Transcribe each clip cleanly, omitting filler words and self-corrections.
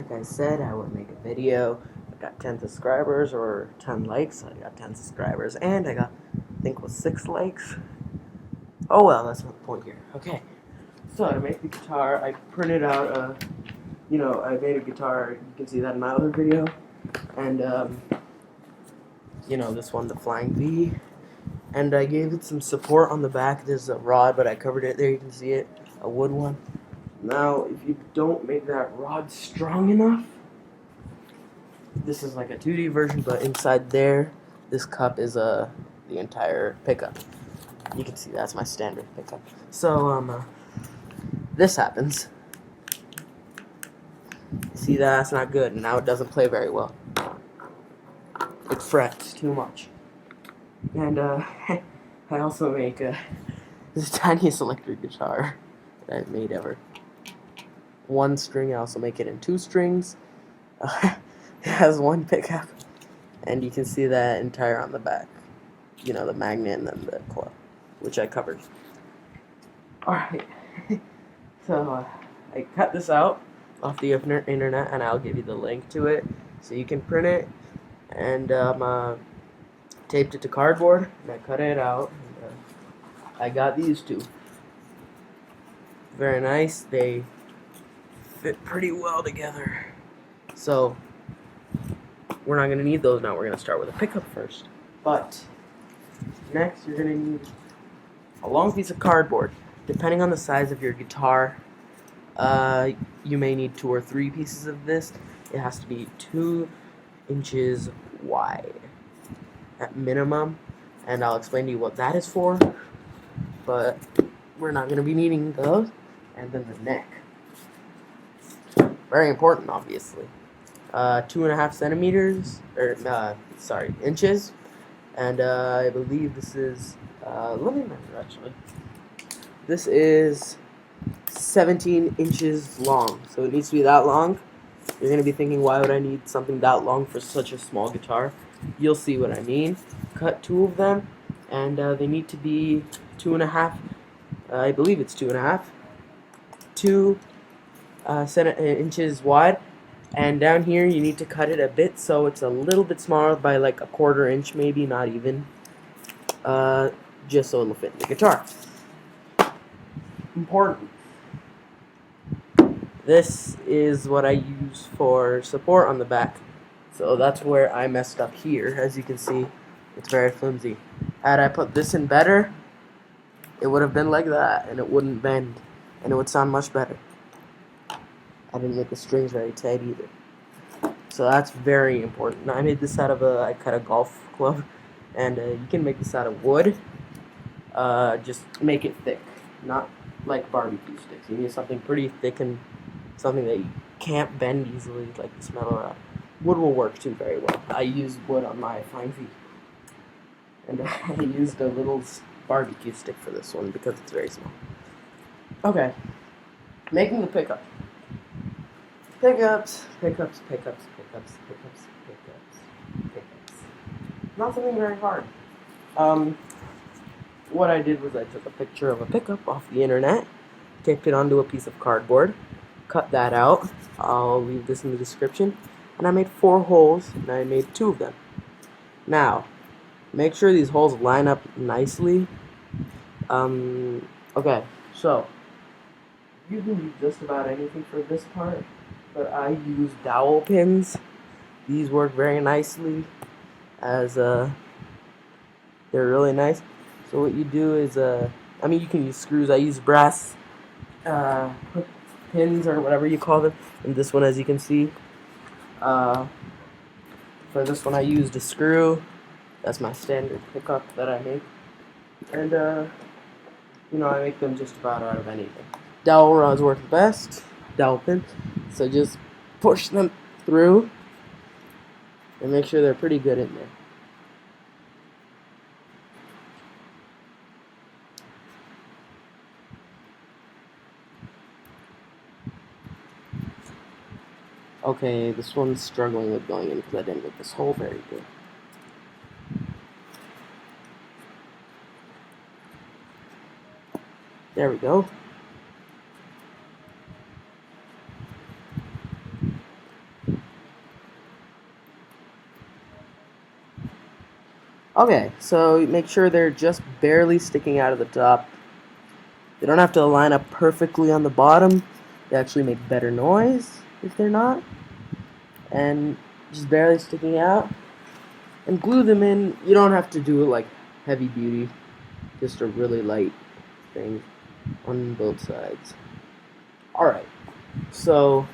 Like I said, I would make a video. I got 10 subscribers or 10 likes. I got 10 subscribers and I got, I think it was 6 likes. Oh well, that's not the point here. Okay, so to make the guitar, I printed out I made a guitar. You can see that in my other video. And, this one, the Flying V. And I gave it some support on the back. There's a rod, but I covered it there. You can see it, a wood one. Now, if you don't make that rod strong enough, this is like a 2D version, but inside there, this cup is the entire pickup. You can see that's my standard pickup. So, this happens. See, that's not good. Now it doesn't play very well. It frets too much. And, I also make this tiniest electric guitar that I've made ever. 1 string, I also make it in 2 strings. It has 1 pickup, and you can see that entire on the back. You know, the magnet and then the coil, which I covered. Alright, so I cut this out off the internet, and I'll give you the link to it so you can print it. And taped it to cardboard, and I cut it out. And, I got these 2. Very nice. They fit pretty well together. So we're not going to need those now. We're going to start with a pickup first. But next you're going to need a long piece of cardboard. Depending on the size of your guitar, you may need 2 or 3 pieces of this. It has to be 2 inches wide at minimum, and I'll explain to you what that is for, but we're not going to be needing those. And then the neck. Very important, obviously. 2.5 centimeters, inches, and I believe this is, let me measure actually. This is 17 inches long, so it needs to be that long. You're going to be thinking, why would I need something that long for such a small guitar? You'll see what I mean. Cut 2 of them, and they need to be 2.5, I believe it's 2.5, 2 inches wide. And down here, you need to cut it a bit so it's a little bit smaller by like a 1/4 inch, maybe, not even, just so it'll fit in the guitar. Important. This is what I use for support on the back. So that's where I messed up here. As you can see, it's very flimsy. Had I put this in better, it would have been like that, and it wouldn't bend, and it would sound much better. I didn't make the strings very tight either. So that's very important. Now, I made this out of I cut a golf club, and you can make this out of wood. Just make it thick, not like barbecue sticks. You need something pretty thick and something that you can't bend easily, like this metal rod. Wood will work too very well. I used wood on my Flying V, and I used a little barbecue stick for this one because it's very small. Okay, making the pickup. Pickups. Not something very hard. What I did was I took a picture of a pickup off the internet, taped it onto a piece of cardboard, cut that out. I'll leave this in the description. And I made 4 holes, and I made 2 of them. Now, make sure these holes line up nicely. Okay, so you can use just about anything for this part, but I use dowel pins. These work very nicely, as they're really nice. So what you do is, you can use screws. I use brass pins, or whatever you call them. And this one, as you can see, for this one I used a screw. That's my standard pickup that I make. And, I make them just about out of anything. Dowel rods work best, dowel pins. So just push them through and make sure they're pretty good in there. Okay, this one's struggling with going in because I didn't make this hole very good. There we go. Okay, so make sure they're just barely sticking out of the top. They don't have to line up perfectly on the bottom. They actually make better noise if they're not. And just barely sticking out. And glue them in. You don't have to do it like heavy duty. Just a really light thing on both sides. Alright, so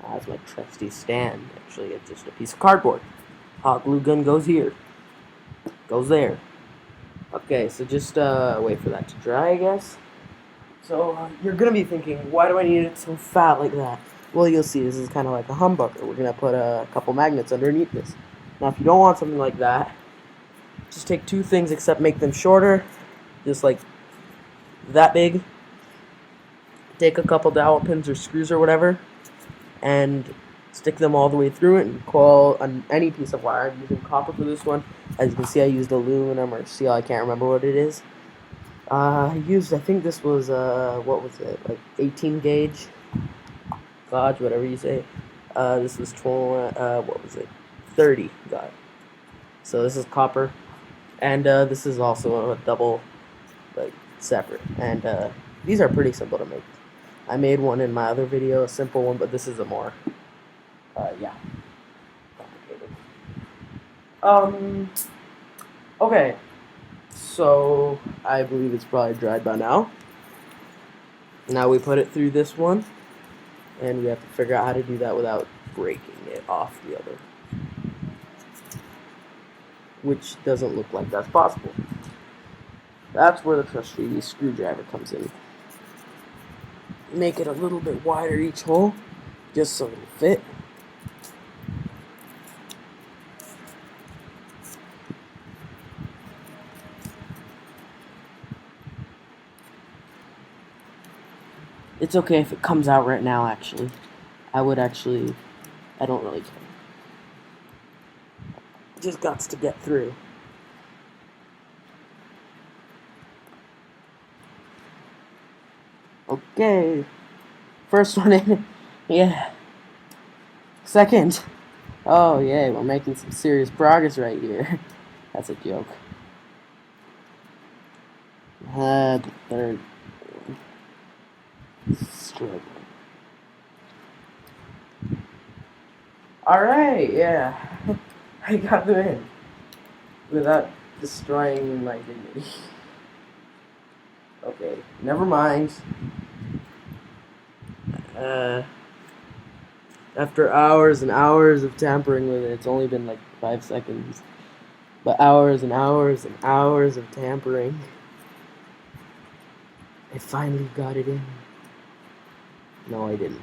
that's my trusty stand. Actually, it's just a piece of cardboard. Hot glue gun goes here. Goes there. Okay, so just wait for that to dry, I guess. So you're gonna be thinking, why do I need it so fat like that? Well, you'll see. This is kind of like a humbucker. We're gonna put a couple magnets underneath this. Now, if you don't want something like that, just take two things, except make them shorter, just like that big. Take a couple dowel pins or screws or whatever, and stick them all the way through it, and coil on any piece of wire. I'm using copper for this one. As you can see, I used aluminum or steel. I can't remember what it is. I think this was, what was it, like 18 gauge? Gauge, whatever you say. This was 30 gauge. So this is copper. And this is also a double, like, separate. And these are pretty simple to make. I made one in my other video, a simple one, but this is a more, yeah, complicated. Okay. So, I believe it's probably dried by now. Now we put it through this one, and we have to figure out how to do that without breaking it off the other. Which doesn't look like that's possible. That's where the trusty screwdriver comes in. Make it a little bit wider each hole, just so it'll fit. It's okay if it comes out right now, actually. I don't really care. Just gots to get through. Okay. First one in. Yeah. Second. Oh, yay, we're making some serious progress right here. That's a joke. The third. Struggling. Alright, yeah. I got them in. Without destroying my dignity. Okay, never mind. After hours and hours of tampering with it, it's only been like 5 seconds. But hours and hours and hours of tampering, I finally got it in. No, I didn't.